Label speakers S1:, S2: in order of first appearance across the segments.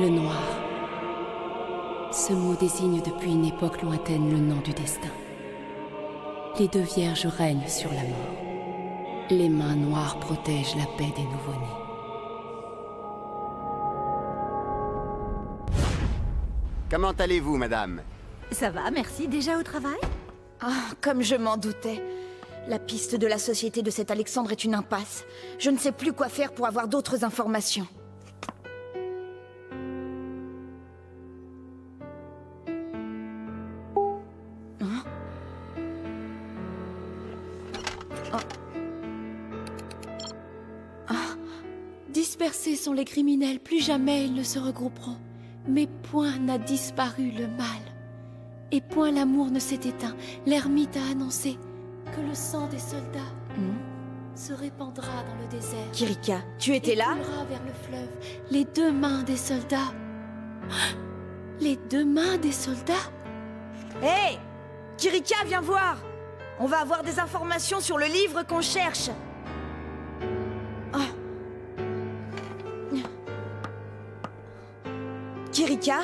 S1: Le noir. Ce mot désigne depuis une époque lointaine le nom du destin. Les deux vierges règnent sur la mort. Les mains noires protègent la paix des nouveau-nés.
S2: Comment allez-vous, madame?
S3: Ça va, merci. Déjà au travail?
S4: Ah, comme je m'en doutais. La piste de la société de cet Alexandre est une impasse. Je ne sais plus quoi faire pour avoir d'autres informations. Hein?
S1: Dispersés sont les criminels, plus jamais ils ne se regrouperont. Mais point n'a disparu le mal. Et point l'amour ne s'est éteint. L'ermite a annoncé que le sang des soldats se répandra dans le désert.
S4: Kirika, tu étais là?
S1: Coulera vers le fleuve. Les deux mains des soldats. Les deux mains des soldats?
S4: Hé! Kirika, viens voir! On va avoir des informations sur le livre qu'on cherche. Kirika?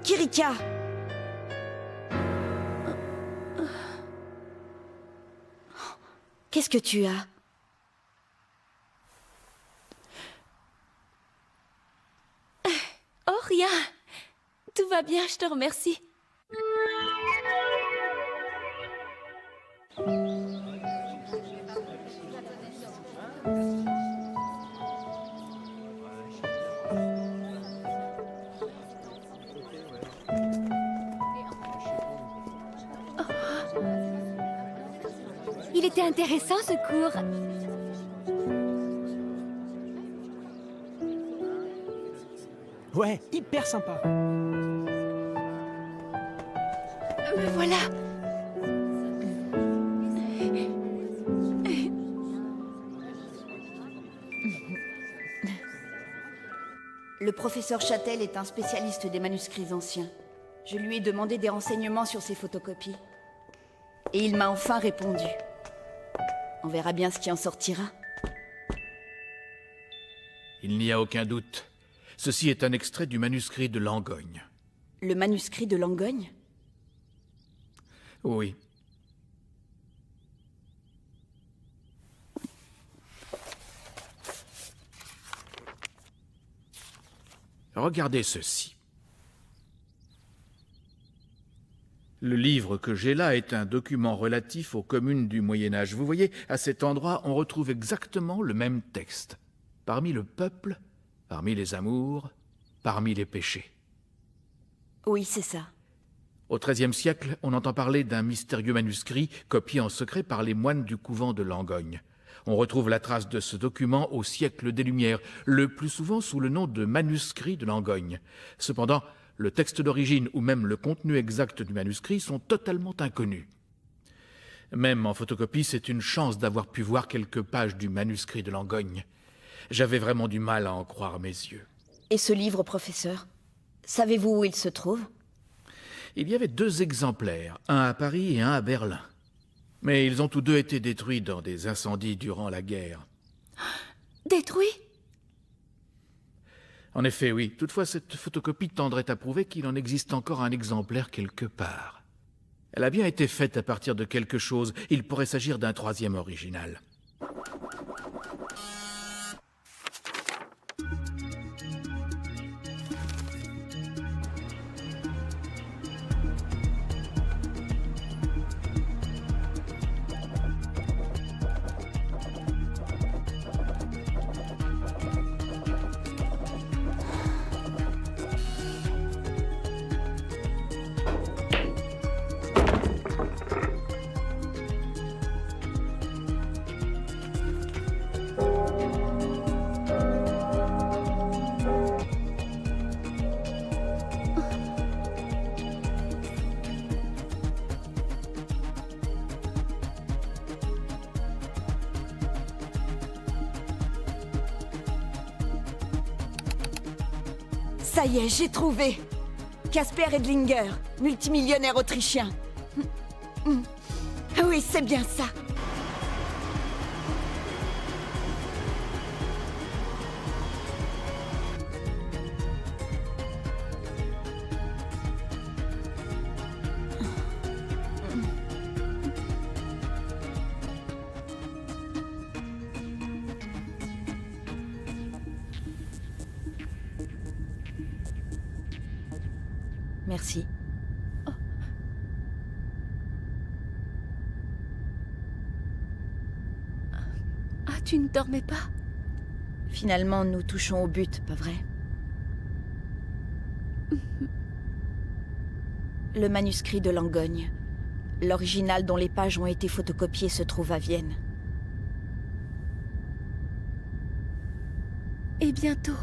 S4: Kirika! Qu'est-ce que tu as?
S1: Oh, rien. Tout va bien, je te remercie.
S3: Il était intéressant ce cours.
S5: Ouais, hyper sympa.
S1: Me voilà.
S4: Le professeur Châtel est un spécialiste des manuscrits anciens. Je lui ai demandé des renseignements sur ces photocopies. Et il m'a enfin répondu. On verra bien ce qui en sortira.
S6: Il n'y a aucun doute. Ceci est un extrait du manuscrit de Langogne.
S4: Le manuscrit de Langogne?
S6: Oui. Regardez ceci. Le livre que j'ai là est un document relatif aux communes du Moyen-Âge. Vous voyez, à cet endroit, on retrouve exactement le même texte. Parmi le peuple, parmi les amours, parmi les péchés.
S4: Oui, c'est ça.
S6: Au XIIIe siècle, on entend parler d'un mystérieux manuscrit copié en secret par les moines du couvent de Langogne. On retrouve la trace de ce document au siècle des Lumières, le plus souvent sous le nom de manuscrit de Langogne. Cependant, le texte d'origine ou même le contenu exact du manuscrit sont totalement inconnus. Même en photocopie, c'est une chance d'avoir pu voir quelques pages du manuscrit de Langogne. J'avais vraiment du mal à en croire mes yeux.
S4: Et ce livre, professeur? Savez-vous où il se trouve?
S6: Il y avait 2 exemplaires, un à Paris et un à Berlin. Mais ils ont tous deux été détruits dans des incendies durant la guerre.
S1: Détruit?
S6: En effet, oui. Toutefois, cette photocopie tendrait à prouver qu'il en existe encore un exemplaire quelque part. Elle a bien été faite à partir de quelque chose. Il pourrait s'agir d'un 3e original.
S4: Ça y est, j'ai trouvé! Casper Edlinger, multimillionnaire autrichien. Oui, c'est bien ça. Merci.
S1: Ah, tu ne dormais pas?
S4: Finalement, nous touchons au but, pas vrai? Le manuscrit de Langogne. L'original dont les pages ont été photocopiées se trouve à Vienne.
S1: Et bientôt,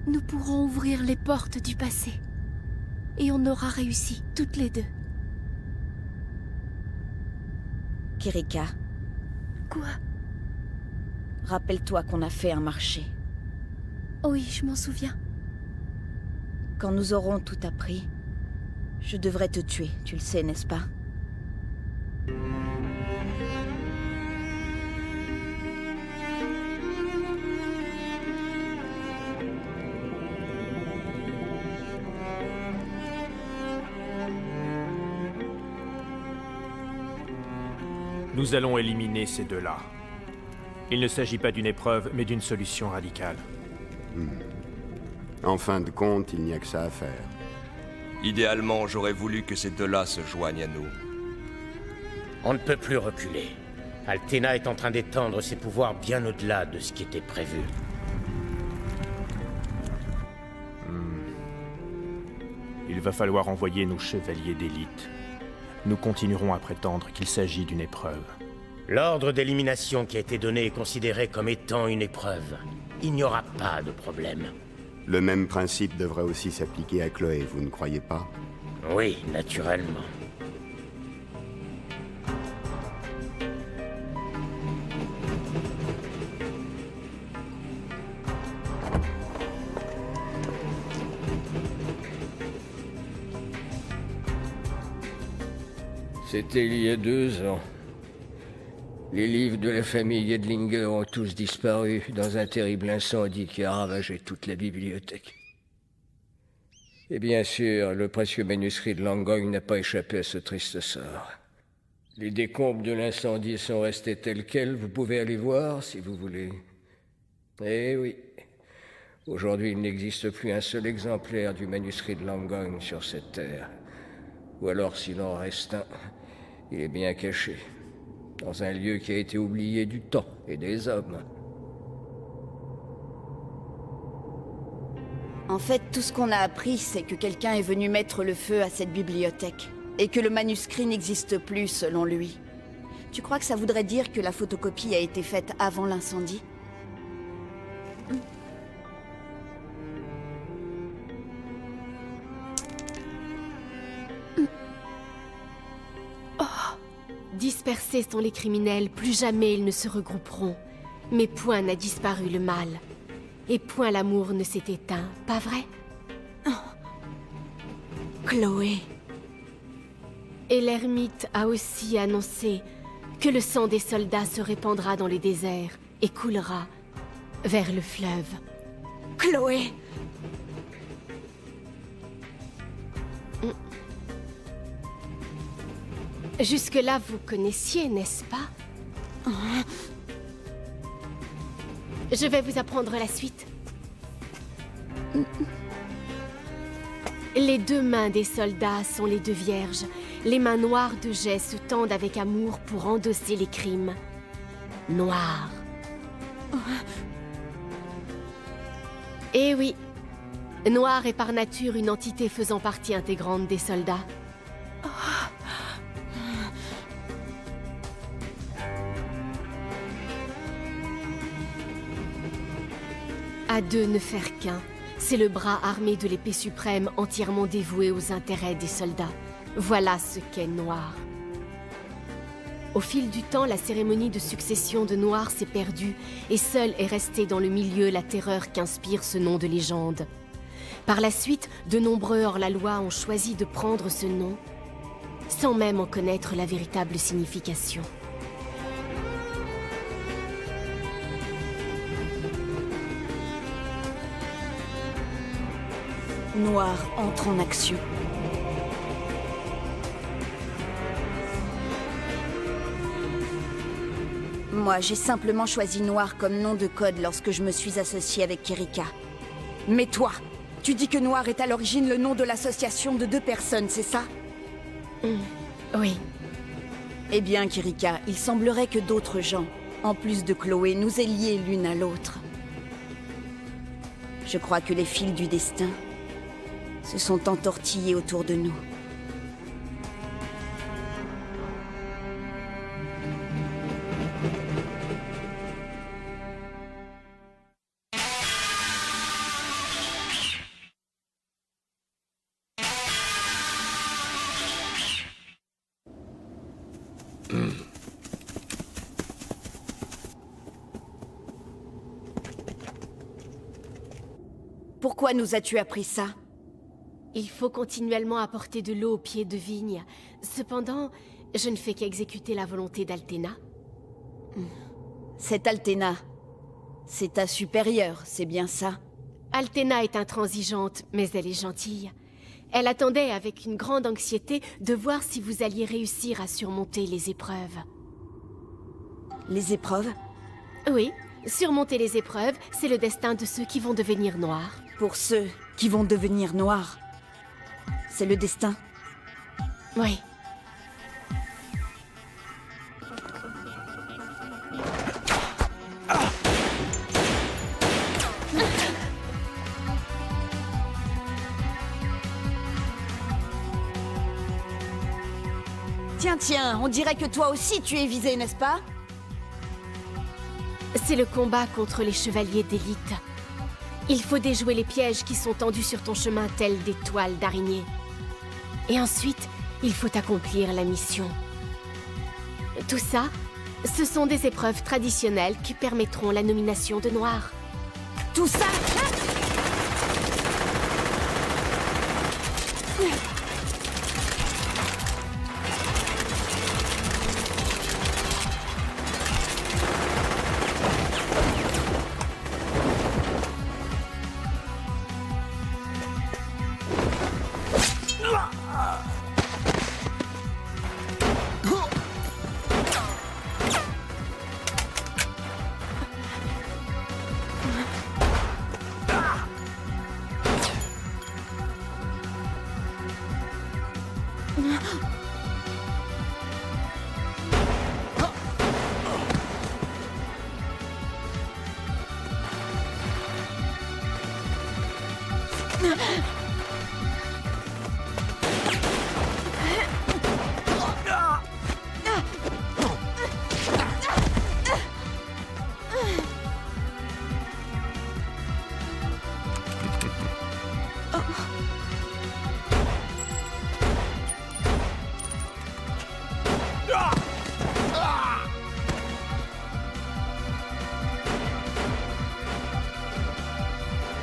S1: nous pourrons ouvrir les portes du passé. Et on aura réussi, toutes les deux.
S4: Kirika,
S1: Quoi?
S4: rappelle-toi qu'on a fait un marché.
S1: Oui, je m'en souviens.
S4: Quand nous aurons tout appris, je devrais te tuer, tu le sais, n'est-ce pas?
S5: Nous allons éliminer ces deux-là. Il ne s'agit pas d'une épreuve, mais d'une solution radicale.
S2: En fin de compte, il n'y a que ça à faire.
S7: Idéalement, j'aurais voulu que ces deux-là se joignent à nous.
S8: On ne peut plus reculer. Altena est en train d'étendre ses pouvoirs bien au-delà de ce qui était prévu.
S5: Il va falloir envoyer nos chevaliers d'élite. Nous continuerons à prétendre qu'il s'agit d'une épreuve.
S8: L'ordre d'élimination qui a été donné est considéré comme étant une épreuve. Il n'y aura pas de problème.
S2: Le même principe devrait aussi s'appliquer à Chloé, vous ne croyez pas?
S8: Oui, naturellement.
S9: C'était il y a 2 ans. Les livres de la famille Edlinger ont tous disparu dans un terrible incendie qui a ravagé toute la bibliothèque. Et bien sûr, le précieux manuscrit de Langogne n'a pas échappé à ce triste sort. Les décombres de l'incendie sont restés tels quels, vous pouvez aller voir si vous voulez. Eh oui, aujourd'hui il n'existe plus un seul exemplaire du manuscrit de Langogne sur cette terre. Ou alors s'il en reste un, il est bien caché, dans un lieu qui a été oublié du temps et des hommes.
S4: En fait, tout ce qu'on a appris, c'est que quelqu'un est venu mettre le feu à cette bibliothèque. Et que le manuscrit n'existe plus, selon lui. Tu crois que ça voudrait dire que la photocopie a été faite avant l'incendie?
S3: Dispersés sont les criminels, plus jamais ils ne se regrouperont. Mais point n'a disparu le mal. Et point l'amour ne s'est éteint, pas vrai?
S4: Chloé.
S3: Et l'ermite a aussi annoncé que le sang des soldats se répandra dans les déserts et coulera vers le fleuve.
S4: Chloé!
S3: Jusque-là, vous connaissiez, n'est-ce pas? Je vais vous apprendre la suite. Les 2 mains des soldats sont les 2 vierges. Les mains noires de Jais se tendent avec amour pour endosser les crimes. Noirs. Eh oui, Noir est par nature une entité faisant partie intégrante des soldats. À 2 ne faire qu'un, c'est le bras armé de l'épée suprême entièrement dévoué aux intérêts des soldats. Voilà ce qu'est Noir. Au fil du temps, la cérémonie de succession de Noir s'est perdue et seule est restée dans le milieu la terreur qu'inspire ce nom de légende. Par la suite, de nombreux hors-la-loi ont choisi de prendre ce nom, sans même en connaître la véritable signification.
S4: Noir entre en action. Moi, j'ai simplement choisi Noir comme nom de code lorsque je me suis associée avec Kirika. Mais toi, Tu dis que Noir est à l'origine le nom de l'association de 2 personnes, c'est ça?
S3: Oui.
S4: Eh bien, Kirika, il semblerait que d'autres gens, en plus de Chloé, nous aient liés l'une à l'autre. Je crois que les fils du destin se sont entortillés autour de nous. Pourquoi nous as-tu appris ça?
S3: Il faut continuellement apporter de l'eau au pied de vigne. Cependant, je ne fais qu'exécuter la volonté d'Altena.
S4: Cette Althena, c'est ta supérieure, c'est bien ça?
S3: Altena est intransigeante, mais elle est gentille. Elle attendait avec une grande anxiété de voir si vous alliez réussir à surmonter les épreuves.
S4: Les épreuves?
S3: Oui, surmonter les épreuves, c'est le destin de ceux qui vont devenir noirs.
S4: Pour ceux qui vont devenir noirs, c'est le destin.
S3: Oui.
S4: Tiens, on dirait que toi aussi tu es visé, n'est-ce pas?
S3: C'est le combat contre les chevaliers d'élite. Il faut déjouer les pièges qui sont tendus sur ton chemin tels des toiles d'araignée. Et ensuite, il faut accomplir la mission. Tout ça, ce sont des épreuves traditionnelles qui permettront la nomination de Noir.
S4: Tout ça?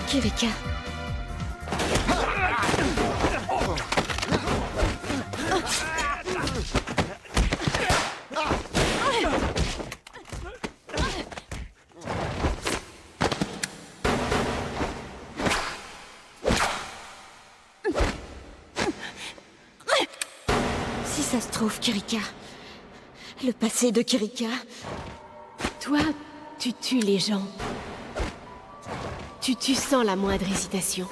S3: Kirika.
S4: Si ça se trouve, Kirika, le passé de Kirika...
S3: Toi, tu tues les gens. Tu tues sans la moindre hésitation.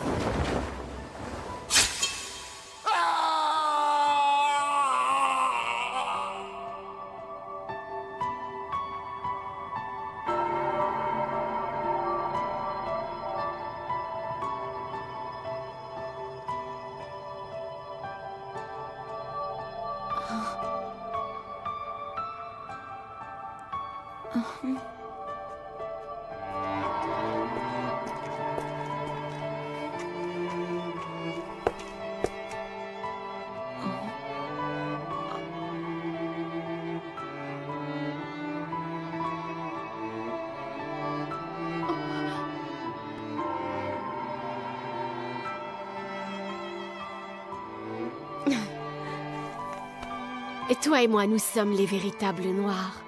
S3: Et toi et moi, nous sommes les véritables Noirs.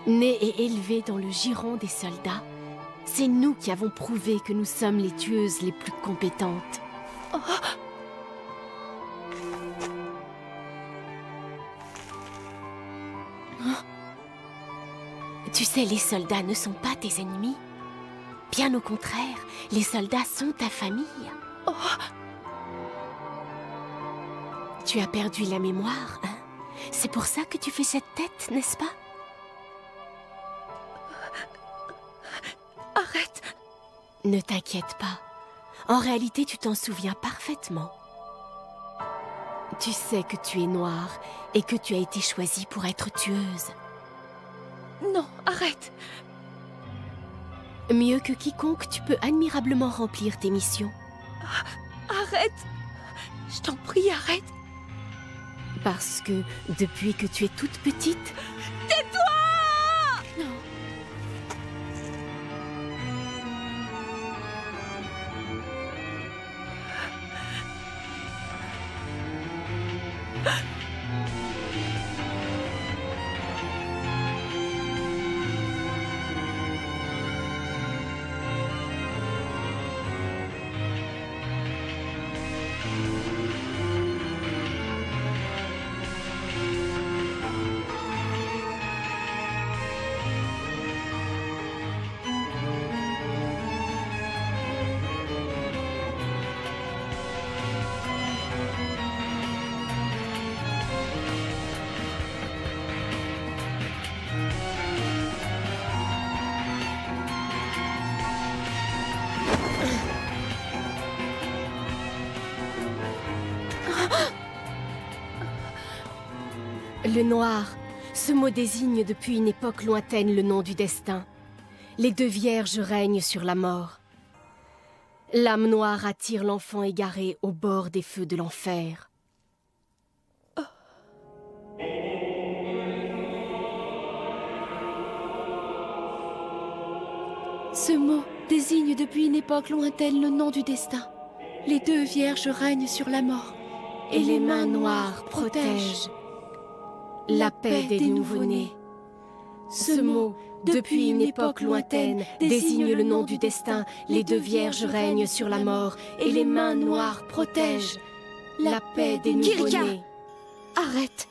S3: Nés et élevés dans le giron des soldats, c'est nous qui avons prouvé que nous sommes les tueuses les plus compétentes. Oh. Tu sais, les soldats ne sont pas tes ennemis. Bien au contraire, les soldats sont ta famille.
S1: Oh,
S3: Tu as perdu la mémoire, hein? C'est pour ça que tu fais cette tête, n'est-ce pas?
S1: arrête.
S3: Ne t'inquiète pas. En réalité, tu t'en souviens parfaitement. Tu sais que tu es noire et que tu as été choisie pour être tueuse.
S1: Non, arrête.
S3: Mieux que quiconque, tu peux admirablement remplir tes missions.
S1: Arrête. Je t'en prie, arrête.
S3: Parce que, depuis que tu es toute petite...
S1: Tais-toi! Non.
S3: Le noir, ce mot désigne depuis une époque lointaine le nom du destin. Les deux vierges règnent sur la mort. L'âme noire attire l'enfant égaré au bord des feux de l'enfer.
S1: Ce mot désigne depuis une époque lointaine le nom du destin. Les deux vierges règnent sur la mort,
S3: Et les mains noires protègent la paix des nouveau-nés. Ce mot, depuis une époque lointaine, désigne le nom du destin. Les deux vierges règnent sur la mort, et les mains noires protègent la paix des
S1: Kirika!
S3: nouveau-nés.
S1: Arrête.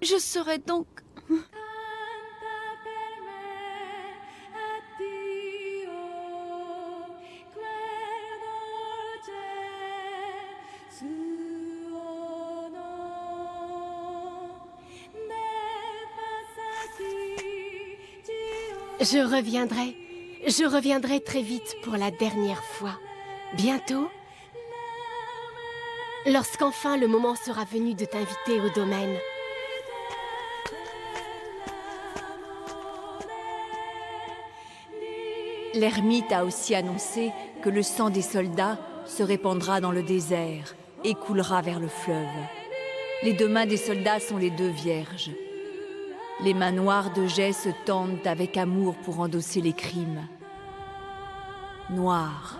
S1: Je serai donc...
S3: Je reviendrai très vite pour la dernière fois. Bientôt, lorsqu'enfin le moment sera venu de t'inviter au domaine.
S4: L'ermite a aussi annoncé que le sang des soldats se répandra dans le désert et coulera vers le fleuve. Les deux mains des soldats sont les deux vierges. Les mains noires de Jais se tendent avec amour pour endosser les crimes. Noir.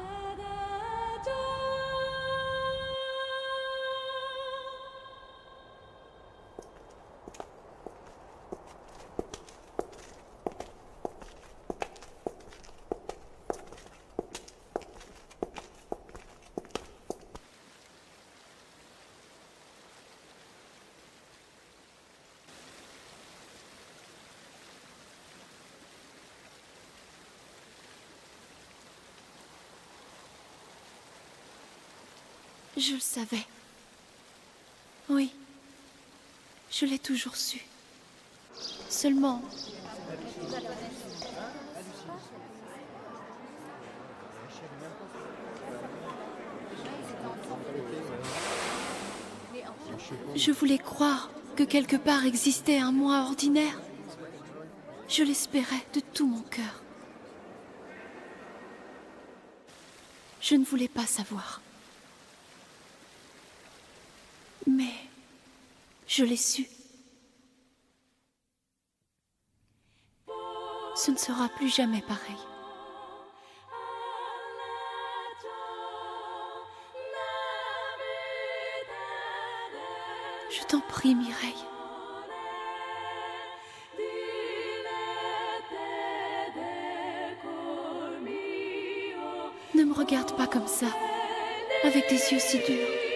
S1: Je le savais. Oui, je l'ai toujours su. Seulement... Je voulais croire que quelque part existait un moi ordinaire. Je l'espérais de tout mon cœur. Je ne voulais pas savoir. Mais je l'ai su. Ce ne sera plus jamais pareil. t'en prie, Mireille. Ne me regarde pas comme ça, avec des yeux si durs.